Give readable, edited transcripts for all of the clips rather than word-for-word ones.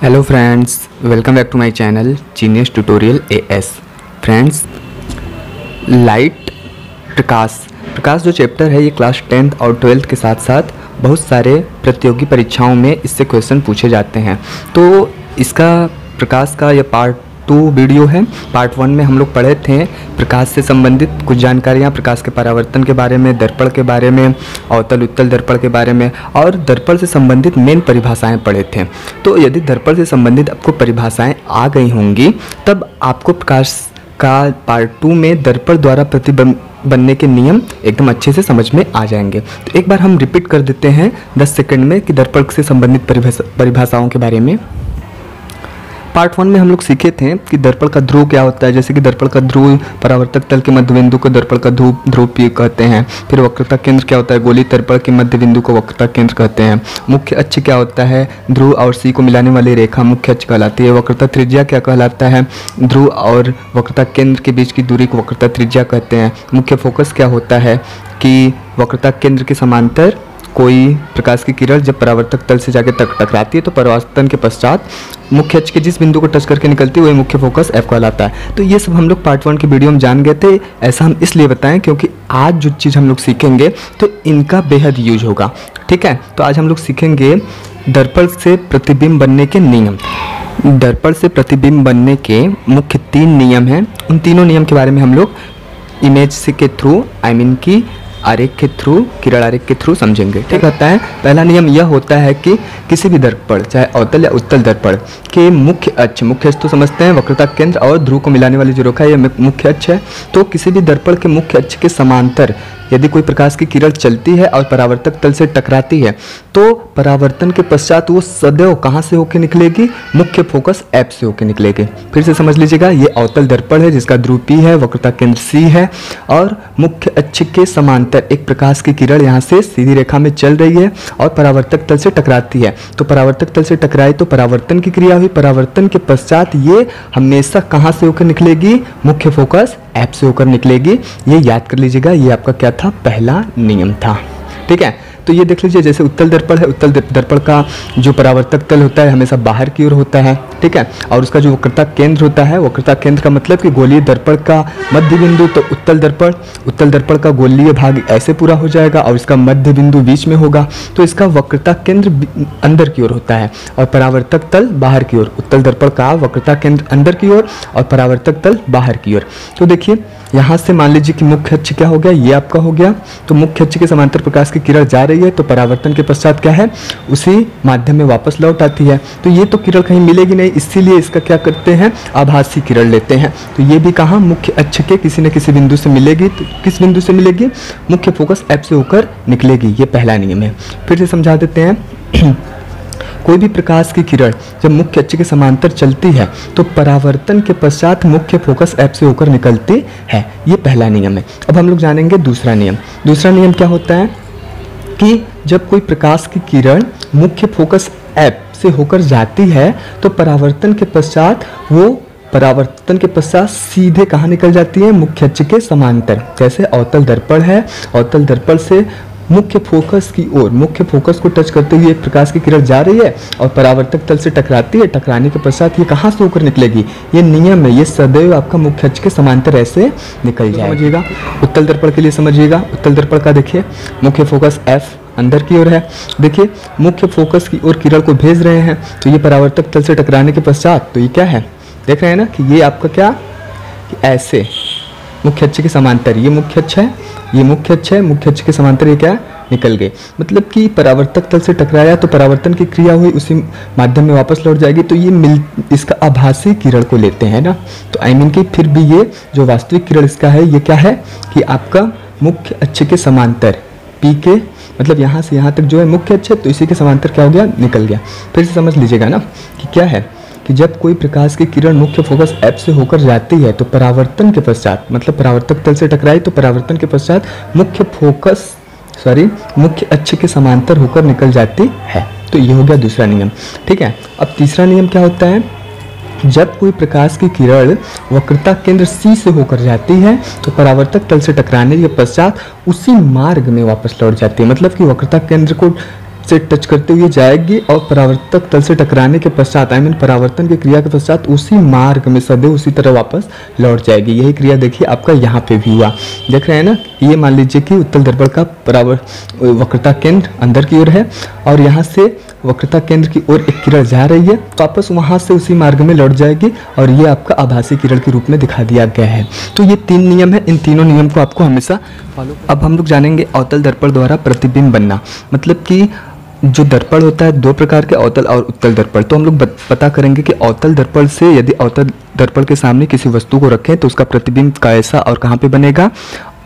Hello friends, welcome back to my channel genius tutorial AS. Friends, light प्रकाश जो chapter है ये class 10th और 12th के साथ साथ बहुत सारे प्रतियोगी परीक्षाओं में इससे क्वेश्चन पूछे जाते हैं। तो इसका प्रकाश का यह पार्ट 2 वीडियो है। पार्ट 1 में हम लोग पढ़े थे प्रकाश से संबंधित कुछ जानकारियाँ, प्रकाश के परावर्तन के बारे में, दर्पण के बारे में, अवतल उत्तल दर्पण के बारे में और दर्पण से संबंधित मेन परिभाषाएं पढ़े थे। तो यदि दर्पण से संबंधित आपको परिभाषाएं आ गई होंगी तब आपको प्रकाश का पार्ट 2 में दर्पण द्वारा प्रतिबिंब बनने के नियम एकदम अच्छे से समझ में आ जाएंगे। तो एक बार हम रिपीट कर देते हैं 10 सेकंड में कि दर्पण से संबंधित परिभाषाओं के बारे में। पार्ट 1 में हम लोग सीखे थे कि दर्पण का ध्रुव क्या होता है, जैसे कि दर्पण का ध्रुव परावर्तक तल के मध्य बिंदु को दर्पण का ध्रुव P कहते हैं। फिर वक्रता केंद्र क्या होता है, गोलीय दर्पण के मध्य बिंदु को वक्रता केंद्र कहते हैं। मुख्य अक्ष क्या होता है, ध्रुव और C को मिलाने वाली रेखा मुख्य अक्ष कहलाती है। वक्रता त्रिज्या क्या कहलाता है, ध्रुव और वक्रता केंद्र के बीच की दूरी को वक्रता त्रिज्या कहते हैं। मुख्य फोकस क्या होता है कि वक्रता केंद्र के समांतर कोई प्रकाश की किरण जब परावर्तक तल से जाके टकराती है तो परावर्तन के पश्चात मुख्य अक्ष के जिस बिंदु को टच करके निकलती है वही मुख्य फोकस F कहलाता है। तो ये सब हम लोग पार्ट 1 के वीडियो में जान गए थे। ऐसा हम इसलिए बताएं क्योंकि आज जो चीज़ हम लोग सीखेंगे तो इनका बेहद यूज होगा। ठीक है, तो आज हम लोग सीखेंगे दर्पण से प्रतिबिंब बनने के नियम। दर्पण से प्रतिबिंब बनने के मुख्य 3 नियम हैं। उन तीनों नियम के बारे में हम लोग इमेज से के थ्रू की आरेख के थ्रू, किरण आरेख के थ्रू समझेंगे। ठीक होता है। पहला नियम यह होता है कि किसी भी दर्पण, चाहे अवतल या उत्तल दर्पण के मुख्य अक्ष तो समझते हैं वक्रता केंद्र और ध्रुव को मिलाने वाली जो रेखा है यह मुख्य अक्ष है। तो किसी भी दर्पण के मुख्य अक्ष के समांतर यदि कोई प्रकाश की किरण चलती है और परावर्तक तल से टकराती है तो परावर्तन के पश्चात वो सदैव कहाँ से होकर निकलेगी, मुख्य फोकस F से होकर निकलेगी। फिर से समझ लीजिएगा, ये अवतल दर्पण है जिसका ध्रुव P है, वक्रता केंद्र C है और मुख्य अक्ष के समांतर एक प्रकाश की किरण यहाँ से सीधी रेखा में चल रही है और परावर्तक तल से टकराती है। तो परावर्तक तल से टकराई तो परावर्तन की क्रिया हुई, परावर्तन के पश्चात ये हमेशा कहाँ से होकर निकलेगी, मुख्य फोकस F से होकर निकलेगी। ये याद कर लीजिएगा, ये आपका क्या था, पहला नियम था। ठीक है, तो ये देख लीजिए, जैसे उत्तल दर्पण है, उत्तल दर्पण का जो परावर्तक तल होता है हमेशा बाहर की ओर होता है। ठीक है, और उसका जो वक्रता केंद्र होता है, वक्रता केंद्र का मतलब कि गोलीय दर्पण का मध्य बिंदु, तो उत्तल दर्पण का गोलीय भाग ऐसे पूरा हो जाएगा और इसका मध्य बिंदु बीच में होगा। तो इसका वक्रता केंद्र अंदर की ओर होता है और परावर्तक तल बाहर की ओर। उत्तल दर्पण का वक्रता केंद्र अंदर की ओर और परावर्तक तल बाहर की ओर। तो देखिए यहाँ से मान लीजिए कि मुख्य अक्ष क्या हो गया, ये आपका हो गया। तो मुख्य अक्ष के समांतर प्रकाश की किरण जा रही है तो परावर्तन के पश्चात क्या है, उसी माध्यम में वापस लौट आती है। तो ये तो किरण कहीं मिलेगी नहीं, इसीलिए इसका क्या करते हैं, आभासी किरण लेते हैं। तो ये भी कहाँ, मुख्य अक्ष के किसी न किसी बिंदु से मिलेगी। तो किस बिंदु से मिलेगी, मुख्य फोकस F से होकर निकलेगी। ये पहला नियम है। फिर से समझा देते हैं। कोई भी प्रकाश की किरण जब मुख्य अक्ष के समांतर चलती है तो परावर्तन के पश्चात मुख्य फोकस F से होकर निकलती है। ये पहला नियम है। अब हम लोग जानेंगे दूसरा नियम। दूसरा नियम क्या होता है कि जब कोई प्रकाश की किरण मुख्य फोकस F से होकर जाती है तो परावर्तन के पश्चात सीधे कहाँ निकल जाती है, मुख्य अक्ष के समांतर। जैसे अवतल दर्पण है, अवतल दर्पण से मुख्य फोकस की ओर, मुख्य फोकस को टच करते हुए एक प्रकाश की किरण जा रही है और परावर्तक तल से टकराती है। टकराने के पश्चात ये कहाँ से होकर निकलेगी, ये नियम है, ये सदैव आपका मुख्य अक्ष के समांतर ऐसे निकल जाएगा। समझिएगा, उत्तल दर्पण के लिए समझिएगा। उत्तल दर्पण का देखिए मुख्य फोकस F अंदर की ओर है। देखिए मुख्य फोकस की ओर किरण को भेज रहे हैं तो ये परावर्तक तल से टकराने के पश्चात तो ये क्या है, देख रहे हैं ना कि ये आपका क्या, कि ऐसे मुख्य अक्ष के समांतर, ये मुख्य अक्ष है, ये मुख्य अक्ष है, मुख्य अक्ष के समांतर ये क्या निकल गए। मतलब कि परावर्तक तल से टकराया तो परावर्तन की क्रिया हुई, उसी माध्यम में वापस लौट जाएगी। तो ये इसका आभासी किरण को लेते हैं ना। तो कि फिर भी ये जो वास्तविक किरण इसका है ये क्या है कि आपका मुख्य अक्ष के समांतर P के, मतलब यहाँ से यहाँ तक जो है मुख्य अक्ष है तो इसी के समांतर क्या हो गया, निकल गया। फिर से समझ लीजिएगा ना कि क्या है कि जब कोई प्रकाश की किरण मुख्य फोकस F से होकर जाती है तो परावर्तन के पश्चात, मतलब परावर्तक तल से टकराई तो परावर्तन के पश्चात मुख्य अक्ष के समांतर होकर निकल जाती है। तो ये हो गया दूसरा नियम। ठीक है, अब तीसरा नियम क्या होता है, जब कोई प्रकाश की किरण वक्रता केंद्र C से होकर जाती है तो परावर्तक तल से टकराने के पश्चात उसी मार्ग में वापस लौट जाती है। मतलब कि वक्रता केंद्र को से टच करते हुए जाएगी और परावर्तक तल से टकराने के पश्चात परावर्तन की क्रिया के पश्चात उसी मार्ग में सदैव उसी तरह वापस लौट जाएगी। यही क्रिया देखिए आपका यहाँ पे भी हुआ, देख रहे हैं ना। ये मान लीजिए कि उत्तल दर्पण का वक्रता केंद्र अंदर की ओर है और यहाँ से वक्रता केंद्र की ओर एक किरण जा रही है, वापस वहाँ से उसी मार्ग में लौट जाएगी और ये आपका आभासी किरण के रूप में दिखा दिया गया है। तो ये 3 नियम है, इन तीनों नियम को आपको हमेशा फॉलो। अब हम लोग जानेंगे अवतल दर्पण द्वारा प्रतिबिंब बनना। मतलब कि जो दर्पण होता है 2 प्रकार के, अवतल और उत्तल दर्पण। तो हम लोग पता करेंगे कि अवतल दर्पण से यदि अवतल दर्पण के सामने किसी वस्तु को रखें तो उसका प्रतिबिंब कैसा और कहाँ पे बनेगा,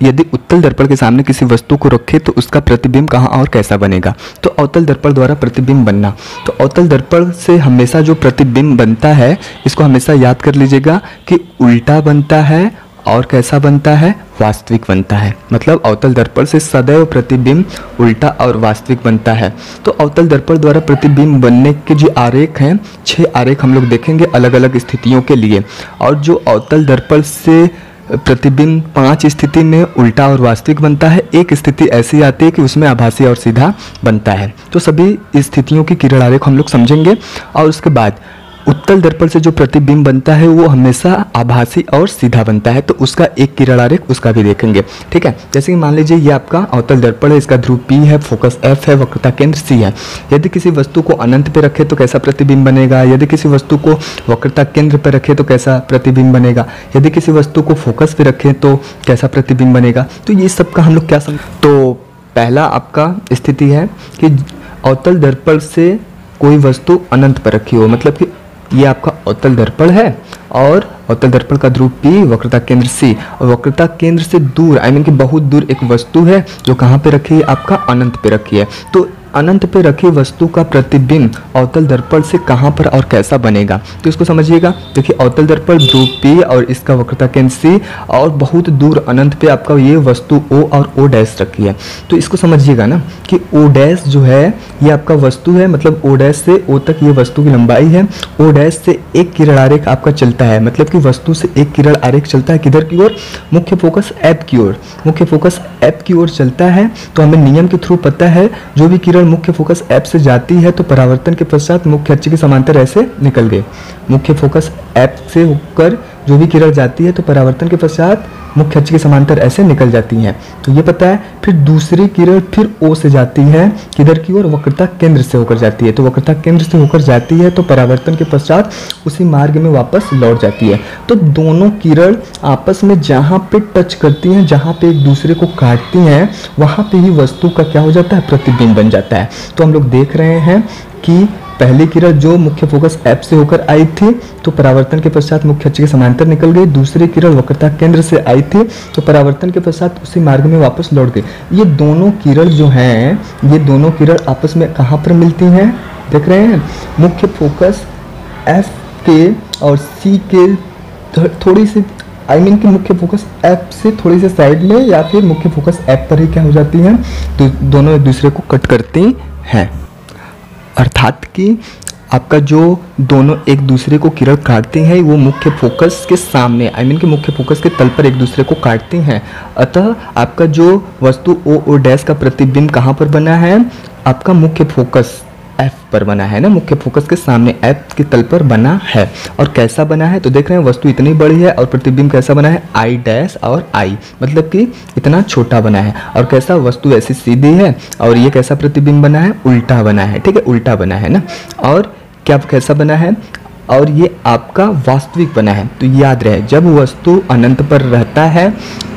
यदि उत्तल दर्पण के सामने किसी वस्तु को रखें तो उसका प्रतिबिंब कहाँ और कैसा बनेगा। तो अवतल दर्पण द्वारा प्रतिबिंब बनना, तो अवतल दर्पण से हमेशा जो प्रतिबिंब बनता है इसको हमेशा याद कर लीजिएगा कि उल्टा बनता है और कैसा बनता है, वास्तविक बनता है। मतलब अवतल दर्पण से सदैव प्रतिबिंब उल्टा और वास्तविक बनता है। तो अवतल दर्पण द्वारा प्रतिबिंब बनने के जो आरेख हैं, 6 आरेख हम लोग देखेंगे अलग अलग स्थितियों के लिए। और जो अवतल दर्पण से प्रतिबिंब 5 स्थिति में उल्टा और वास्तविक बनता है, एक स्थिति ऐसी आती है कि उसमें आभासी और सीधा बनता है। तो सभी स्थितियों की किरण आरेख हम लोग समझेंगे। और उसके बाद उत्तल दर्पण से जो प्रतिबिंब बनता है वो हमेशा आभासी और सीधा बनता है, तो उसका एक किरण आरेख उसका भी देखेंगे। ठीक है, जैसे कि मान लीजिए ये आपका अवतल दर्पण है, इसका ध्रुव P है, फोकस F है, वक्रता केंद्र C है। यदि किसी वस्तु को अनंत पे रखे तो कैसा प्रतिबिंब बनेगा, यदि किसी वस्तु को वक्रता केंद्र पे रखे तो कैसा प्रतिबिंब बनेगा, यदि किसी वस्तु को फोकस पे रखे तो कैसा प्रतिबिंब बनेगा। तो ये सब का हम लोग क्या समझ। तो पहला आपका स्थिति है कि अवतल दर्पण से कोई वस्तु अनंत पर रखी हो, मतलब कि ये आपका अवतल दर्पण है और अवतल दर्पण का ध्रुव P, वक्रता केंद्र C और वक्रता केंद्र से दूर कि बहुत दूर एक वस्तु है जो कहाँ पे रखी है, आपका अनंत पे रखी है। तो अनंत पे रखी वस्तु का प्रतिबिंब अवतल दर्पण से कहाँ पर और कैसा बनेगा, तो इसको समझिएगा। देखिए अवतल दर्पण ध्रुव P और इसका वक्रता केंद्र C और बहुत दूर अनंत पे आपका ये वस्तु O और O डैश रखी है। तो इसको समझिएगा ना कि O डैश जो है ये आपका वस्तु है, मतलब O डैश से O तक ये वस्तु की लंबाई है। O डैश से एक किरण आरेख आपका चलता है, मतलब कि वस्तु से एक किरण आरेख चलता है किधर की ओर, मुख्य फोकस F की ओर। मुख्य फोकस F की ओर चलता है तो हमें नियम के थ्रू पता है जो भी किरण मुख्य फोकस F से जाती है तो परावर्तन के पश्चात मुख्य अक्ष के समांतर ऐसे निकल गए। मुख्य फोकस F से होकर जो भी किरण जाती है तो परावर्तन के पश्चात मुख्य अक्ष के समांतर ऐसे निकल जाती हैं, तो ये पता है। फिर दूसरी किरण फिर O से जाती है किधर की ओर, वक्रता केंद्र से होकर जाती है। तो वक्रता केंद्र से होकर जाती है तो परावर्तन के पश्चात उसी मार्ग में वापस लौट जाती है। तो दोनों किरण आपस में जहाँ पे टच करती हैं, जहाँ पे एक दूसरे को काटती हैं, वहाँ पे ही वस्तु का क्या हो जाता है, प्रतिबिंब बन जाता है। तो हम लोग देख रहे हैं कि पहली किरण जो मुख्य फोकस F से होकर आई थी तो परावर्तन के पश्चात मुख्य अक्ष के समांतर निकल गई। दूसरी किरण वक्रता केंद्र से आई थी तो परावर्तन के पश्चात उसी मार्ग में वापस लौट गई। ये दोनों किरण जो हैं, ये दोनों किरण आपस में कहाँ पर मिलती हैं, देख रहे हैं, मुख्य फोकस F के और C के थोड़ी सी कि मुख्य फोकस F से थोड़ी सी साइड में या फिर मुख्य फोकस F पर ही क्या हो जाती हैं, तो दोनों एक दूसरे को कट करती हैं। अर्थात कि आपका जो दोनों एक दूसरे को किरण काटते हैं वो मुख्य फोकस के सामने कि मुख्य फोकस के तल पर एक दूसरे को काटते हैं। अतः आपका जो वस्तु O डैश का प्रतिबिंब कहाँ पर बना है, आपका मुख्य फोकस F पर बना है ना, मुख्य फोकस के सामने F के तल पर बना है। और कैसा बना है, तो देख रहे हैं वस्तु इतनी बड़ी है और प्रतिबिंब कैसा बना है, I डैश और I, मतलब कि इतना छोटा बना है। और कैसा, वस्तु ऐसी सीधी है और ये कैसा प्रतिबिंब बना है, उल्टा बना है। ठीक है, उल्टा बना है ना। और क्या कैसा बना है, और ये आपका वास्तविक बना है। तो याद रहे जब वस्तु अनंत पर रहता है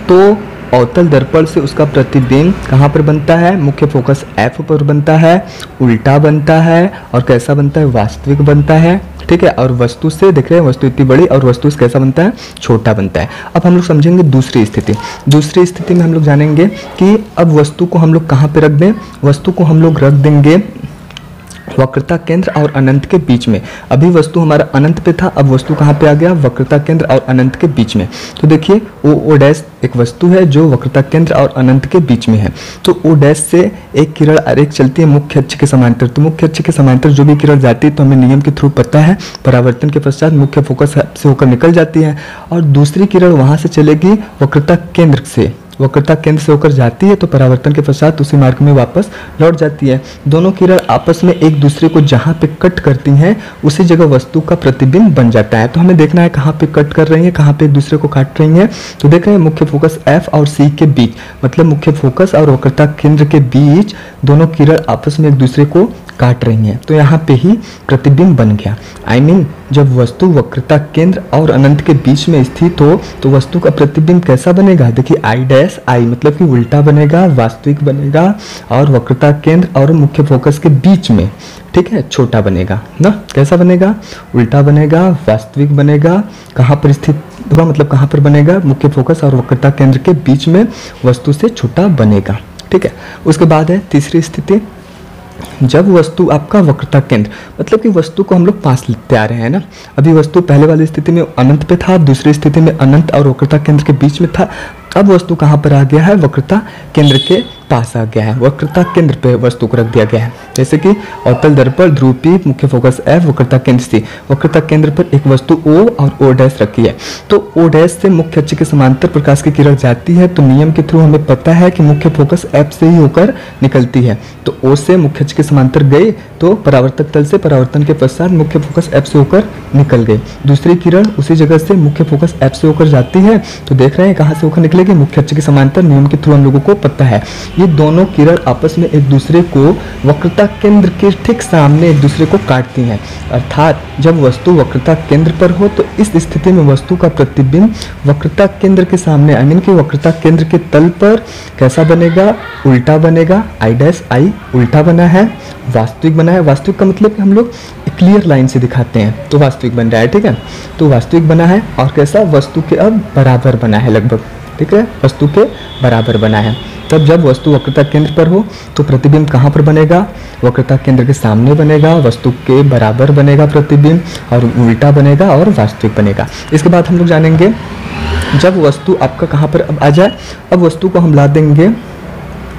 तो अवतल दर्पण से उसका प्रतिबिंब कहाँ पर बनता है, मुख्य फोकस F पर बनता है, उल्टा बनता है और कैसा बनता है, वास्तविक बनता है। ठीक है, और वस्तु से देख रहे हैं वस्तु इतनी बड़ी और वस्तु से कैसा बनता है, छोटा बनता है। अब हम लोग समझेंगे दूसरी स्थिति। दूसरी स्थिति में हम लोग जानेंगे कि अब वस्तु को हम लोग कहाँ पे रख दें, वस्तु को हम लोग रख देंगे वक्रता केंद्र और अनंत के बीच में। अभी वस्तु हमारा अनंत पे था, अब वस्तु कहाँ पे आ गया, वक्रता केंद्र और अनंत के बीच में। तो देखिए O डैश एक वस्तु है जो वक्रता केंद्र और अनंत के बीच में है। तो O डैश से एक किरण आरेख चलती है मुख्य अक्ष के समांतर। तो मुख्य अक्ष के समांतर जो भी किरण जाती है तो हमें नियम के थ्रू पता है परावर्तन के पश्चात मुख्य फोकस से होकर निकल जाती है। और दूसरी किरण वहाँ से चलेगी वक्रता केंद्र से, वक्रता केंद्र से होकर जाती है तो परावर्तन के पश्चात उसी मार्ग में वापस लौट जाती है। दोनों किरण आपस में एक दूसरे को जहाँ पे कट करती हैं उसी जगह वस्तु का प्रतिबिंब बन जाता है। तो हमें देखना है कहाँ पे कट कर रही है, कहाँ पे एक दूसरे को काट रही हैं। तो देख रहे हैं मुख्य फोकस F और C के बीच, मतलब मुख्य फोकस और वक्रता केंद्र के बीच दोनों किरण आपस में एक दूसरे को काट रही हैं। तो यहाँ पे ही प्रतिबिंब बन गया। I mean, जब वस्तु वक्रता केंद्र और अनंत के बीच में स्थित हो तो वस्तु का प्रतिबिंब कैसा बनेगा? देखिए I' मतलब कि उल्टा बनेगा, वास्तविक बनेगा, और वक्रता केंद्र और मुख्य फोकस के बीच में, ठीक है, छोटा बनेगा ना। कैसा बनेगा? उल्टा बनेगा, वास्तविक बनेगा। कहाँ पर स्थित होगा, मतलब कहाँ पर बनेगा? मुख्य फोकस और वक्रता केंद्र के बीच में वस्तु से छोटा बनेगा, ठीक है। उसके बाद है तीसरी स्थिति, जब वस्तु आपका वक्रता केंद्र, मतलब कि वस्तु को हम लोग पास लेते आ रहे हैं ना। अभी वस्तु पहले वाली स्थिति में अनंत पे था, दूसरी स्थिति में अनंत और वक्रता केंद्र के बीच में था। अब वस्तु कहाँ पर आ गया है? वक्रता केंद्र के पास आ गया है, वक्रता केंद्र पे वस्तु को रख दिया गया है। जैसे कि अवतल दर्पण, ध्रुव P, मुख्य फोकस F, वक्रता केंद्र C। वक्रता केंद्र पर एक वस्तु O और O' रखी है, तो O' से मुख्य अक्ष के समांतर प्रकाश की किरण जाती है। तो नियम के थ्रू हमें पता है कि मुख्य फोकस F से ही होकर निकलती है। तो O से मुख्य अक्ष के समांतर गई तो परावर्तक तल से परावर्तन के पश्चात मुख्य फोकस F से होकर निकल गई। दूसरी किरण उसी जगह से मुख्य फोकस F से होकर जाती है। तो देख रहे हैं कहाँ से होकर निकलेगी? मुख्य अक्ष के समांतर। नियम के थ्रू हम लोगों को पता है ये दोनों किरण आपस में एक दूसरे को वक्रता केंद्र के ठीक सामने एक दूसरे को काटती हैं। अर्थात जब वस्तु वक्रता केंद्र पर हो तो इस स्थिति में वस्तु का प्रतिबिंब वक्रता केंद्र के सामने, आई मीन कि वक्रता केंद्र के तल पर कैसा बनेगा? उल्टा बनेगा। I' उल्टा बना है, वास्तविक बना है। वास्तविक का मतलब कि हम लोग क्लियर लाइन से दिखाते हैं तो वास्तविक बन रहा है, ठीक है। तो वास्तविक बना है और कैसा? वस्तु के अब बराबर बना है लगभग, ठीक है, वस्तु के बराबर बना है। तब जब वस्तु वक्रता केंद्र पर हो तो प्रतिबिंब कहाँ पर बनेगा? वक्रता केंद्र के सामने बनेगा, वस्तु के बराबर बनेगा प्रतिबिंब, और उल्टा बनेगा और वास्तविक बनेगा। इसके बाद हम लोग जानेंगे जब वस्तु आपका कहाँ पर अब आ जाए। अब वस्तु को हम ला देंगे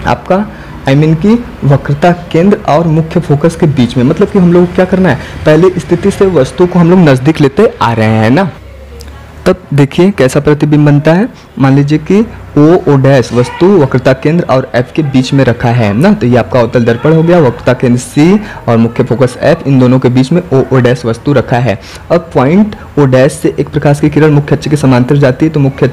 आपका कि वक्रता केंद्र और मुख्य फोकस के बीच में। मतलब कि हम लोग क्या करना है, पहले स्थिति से वस्तु को हम लोग नजदीक लेते आ रहे हैं ना। तब देखिए कैसा प्रतिबिंब बनता है। मान लीजिए कि O' वस्तु वक्रता केंद्र और F के बीच में रखा है ना। तो ये आपका अवतल दर्पण हो गया, वक्रता केंद्र C और मुख्य फोकस F, इन दोनों के बीच में O' वस्तु रखा है। अब पॉइंट O' से एक प्रकाश की किरण मुख्य अक्ष के समांतर जाती है तो मुख्य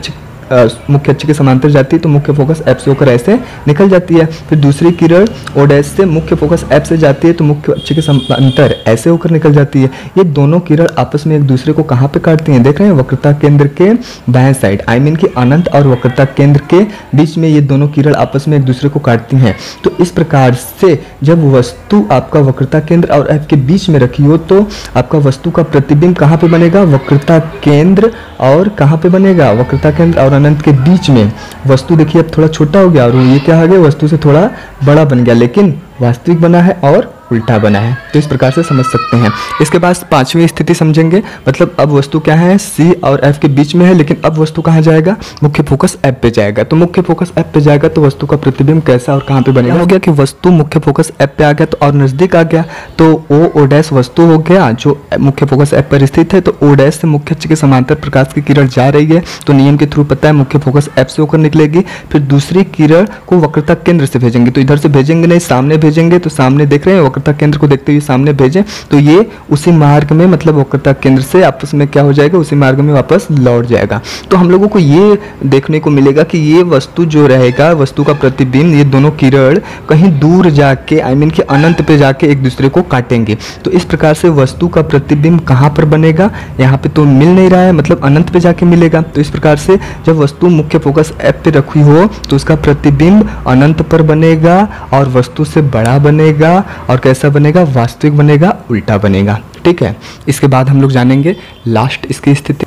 अक्ष के समांतर जाती है तो मुख्य फोकस F से होकर ऐसे निकल जाती है। फिर दूसरी किरण O' से मुख्य फोकस F से जाती है तो मुख्य अक्ष के समांतर ऐसे होकर निकल जाती है। ये दोनों किरण आपस में एक दूसरे को कहाँ पे काटती हैं? देख रहे हैं वक्रता केंद्र के बाएं साइड, आई मीन कि अनंत और वक्रता केंद्र के बीच में ये दोनों किरण आपस में एक दूसरे को काटती हैं। तो इस प्रकार से जब वस्तु आपका वक्रता केंद्र और F के बीच में रखी हो तो आपका वस्तु का प्रतिबिंब कहाँ पे बनेगा? वक्रता केंद्र और कहाँ पे बनेगा? वक्रता केंद्र और अनंत के बीच में। वस्तु देखिए अब थोड़ा छोटा हो गया और ये क्या आ गया? वस्तु से थोड़ा बड़ा बन गया, लेकिन वास्तविक बना है और उल्टा बना है। तो इस प्रकार से समझ सकते हैं। इसके बाद पांचवी स्थिति समझेंगे। मतलब अब वस्तु क्या है? C और F के बीच में है, लेकिन अब वस्तु कहाँ जाएगा? मुख्य फोकस F पे जाएगा। तो मुख्य फोकस F पे जाएगा तो वस्तु का प्रतिबिंब कैसा और कहाँ पे बनेगा? हो गया कि वस्तु मुख्य फोकस F पे आ गया तो और नजदीक आ गया तो O' वस्तु हो गया जो मुख्य फोकस F पर स्थित है। तो O' से मुख्य अक्ष के समांतर प्रकाश की किरण जा रही है तो नियम के थ्रू पता है मुख्य फोकस F से होकर निकलेगी। फिर दूसरी किरण को वक्रता केंद्र से भेजेंगे, तो इधर से भेजेंगे नहीं, सामने भेजेंगे। तो सामने देख रहे हैं वक्रता केंद्र को देखते हुए सामने भेजें तो ये उसी मार्ग में, मतलब वक्रता केंद्र से आपस में क्या हो जाएगा? उसी मार्ग में वापस लौट जाएगा। तो हम लोगों को ये देखने को मिलेगा कि ये वस्तु जो रहेगा, वस्तु का प्रतिबिंब, ये दोनों किरण कहीं दूर जाके, आई मीन कि अनंत पे जाके एक दूसरे को काटेंगे। तो इस प्रकार से वस्तु का प्रतिबिंब कहाँ पर बनेगा? यहाँ पे तो मिल नहीं रहा है, मतलब अनंत पे जाके मिलेगा। तो इस प्रकार से जब वस्तु मुख्य फोकस F पे रखी हो तो उसका प्रतिबिंब अनंत पर बनेगा और वस्तु से बड़ा बनेगा और कैसा बनेगा? वास्तविक बनेगा, उल्टा बनेगा, ठीक है। इसके बाद हम लोग जानेंगे लास्ट इसकी स्थिति।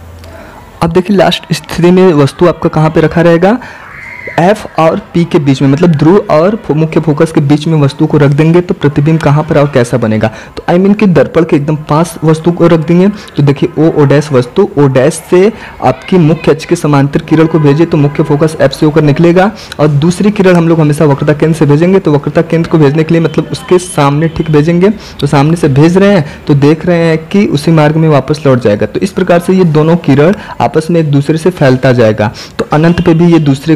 अब देखिए लास्ट स्थिति में वस्तु आपका कहाँ पे रखा रहेगा? F और P के बीच में, मतलब ध्रुव और मुख्य फोकस के बीच में वस्तु को रख देंगे तो प्रतिबिंब कहाँ पर और कैसा बनेगा? तो आई मीन कि दर्पण के एकदम पास वस्तु को रख देंगे। तो देखिए O' वस्तु O' से आपकी मुख्य अक्ष के समांतर किरण को भेजे तो मुख्य फोकस F से होकर निकलेगा और दूसरी किरण हम लोग हमेशा वक्रता केंद्र से भेजेंगे। तो वक्रता केंद्र को भेजने के लिए मतलब उसके सामने ठीक भेजेंगे। तो सामने से भेज रहे हैं तो देख रहे हैं कि उसी मार्ग में वापस लौट जाएगा। तो इस प्रकार से ये दोनों किरण आपस में एक दूसरे से फैलता जाएगा। तो अनंत पे भी ये दूसरे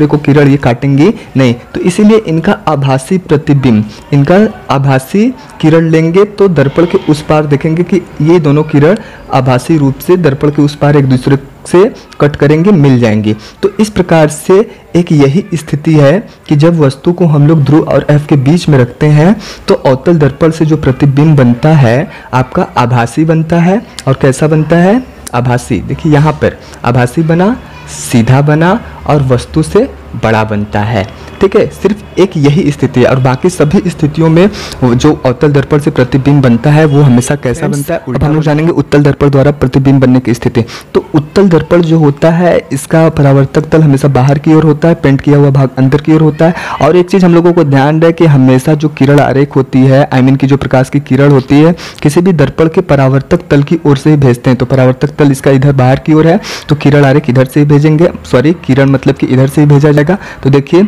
दूसरे को किरण ये काटेंगी नहीं, तो इसीलिए इनका आभासी प्रतिबिंब, इनका आभासी किरण लेंगे तो दर्पण के उस पार देखेंगे कि ये दोनों किरण आभासी रूप से दर्पण के उस पार एक दूसरे से कट करेंगे, मिल जाएंगी। तो इस प्रकार से एक यही स्थिति है कि जब वस्तु को हम लोग ध्रुव और एफ के बीच में रखते हैं तो अवतल दर्पण से जो प्रतिबिंब बनता है आपका आभासी बनता है। और कैसा बनता है? आभासी। देखिए यहाँ पर आभासी बना, सीधा बना और वस्तु से बड़ा बनता है। ठीक है, सिर्फ एक यही स्थिति है और बाकी सभी स्थितियों में जो अवतल दर्पण से प्रतिबिंब बनता है वो हमेशा कैसा बनता है? अब हम लोग जानेंगे उत्तल दर्पण द्वारा प्रतिबिंब बनने की स्थिति। तो उत्तल दर्पण जो होता है इसका परावर्तक तल हमेशा बाहर की ओर होता है, पेंट किया हुआ भाग अंदर की ओर होता है। और एक चीज़ हम लोगों को ध्यान रहे कि हमेशा जो किरण आरेख होती है, आई मीन की जो प्रकाश की किरण होती है, किसी भी दर्पण के परावर्तक तल की ओर से ही भेजते हैं। तो परावर्तक तल इसका इधर बाहर की ओर है तो किरण आरेख इधर से ही भेजेंगे, सॉरी किरण मतलब कि इधर से ही भेजा जाएगा। तो देखिए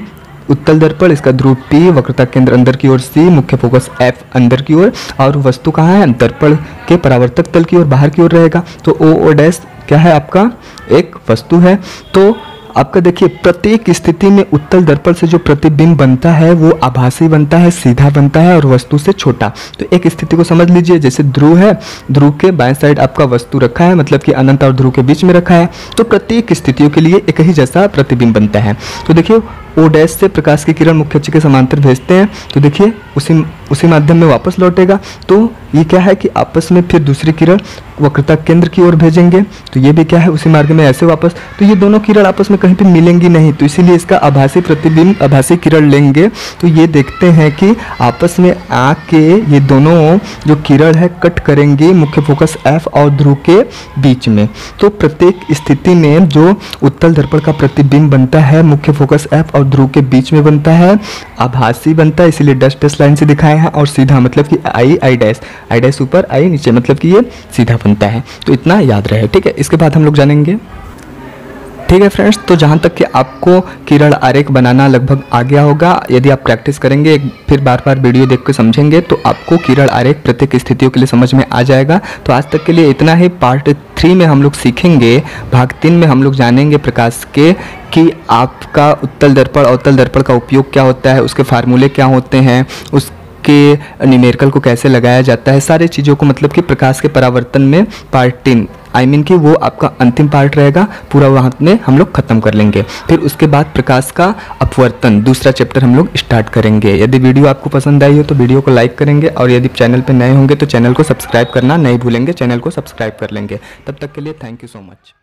उत्तल दर्पण, इसका ध्रुव P, वक्रता केंद्र अंदर की ओर C, मुख्य फोकस F अंदर की ओर, और वस्तु कहाँ है? दर्पण के परावर्तक तल की ओर बाहर की ओर रहेगा। तो O डैश क्या है? आपका एक वस्तु है। तो आपका देखिए प्रत्येक स्थिति में उत्तल दर्पण से जो प्रतिबिंब बनता है वो आभासी बनता है, सीधा बनता है और वस्तु से छोटा। तो एक स्थिति को समझ लीजिए, जैसे ध्रुव है, ध्रुव के बाएं साइड आपका वस्तु रखा है, मतलब कि अनंत और ध्रुव के बीच में रखा है। तो प्रत्येक स्थितियों के लिए एक ही जैसा प्रतिबिंब बनता है। तो देखिए O डैश से प्रकाश की किरण मुख्य अक्ष के समांतर भेजते हैं तो देखिए उसी माध्यम में वापस लौटेगा। तो ये क्या है कि आपस में फिर दूसरी किरण वक्रता केंद्र की ओर भेजेंगे तो ये भी क्या है? उसी मार्ग में ऐसे वापस। तो ये दोनों किरण आपस में कहीं पे मिलेंगी नहीं, तो इसीलिए इसका आभासी प्रतिबिंब, आभासी किरण लेंगे तो ये देखते हैं कि आपस में आके ये दोनों जो किरण है कट करेंगे मुख्य फोकस F और ध्रुव के बीच में। तो प्रत्येक स्थिति में जो उत्तल दर्पण का प्रतिबिंब बनता है मुख्य फोकस F और ध्रुव के बीच में बनता है, आभासी बनता है, इसीलिए डैश डैश लाइन से दिखाए हैं। और सीधा मतलब कि आई डैश ऊपर, आई नीचे, मतलब कि ये सीधा बनता है। तो इतना याद रहे। ठीक है, इसके बाद हम लोग जानेंगे। ठीक है फ्रेंड्स, तो जहाँ तक कि आपको किरण आरेख बनाना लगभग आ गया होगा, यदि आप प्रैक्टिस करेंगे, फिर बार बार वीडियो देख के समझेंगे तो आपको किरण आरेख प्रत्येक स्थितियों के लिए समझ में आ जाएगा। तो आज तक के लिए इतना ही। पार्ट 3 में हम लोग सीखेंगे, भाग 3 में हम लोग जानेंगे प्रकाश के कि आपका उत्तल दर्पण, अवतल दर्पण का उपयोग क्या होता है, उसके फार्मूले क्या होते हैं, उसके न्यूमेरिकल को कैसे लगाया जाता है, सारी चीज़ों को, मतलब कि प्रकाश के परावर्तन में पार्ट 3, आई मीन कि वो आपका अंतिम पार्ट रहेगा, पूरा वहाँ में हम लोग खत्म कर लेंगे। फिर उसके बाद प्रकाश का अपवर्तन, दूसरा चैप्टर हम लोग स्टार्ट करेंगे। यदि वीडियो आपको पसंद आई हो तो वीडियो को लाइक करेंगे और यदि चैनल पर नए होंगे तो चैनल को सब्सक्राइब करना नहीं भूलेंगे, चैनल को सब्सक्राइब कर लेंगे। तब तक के लिए थैंक यू सो मच।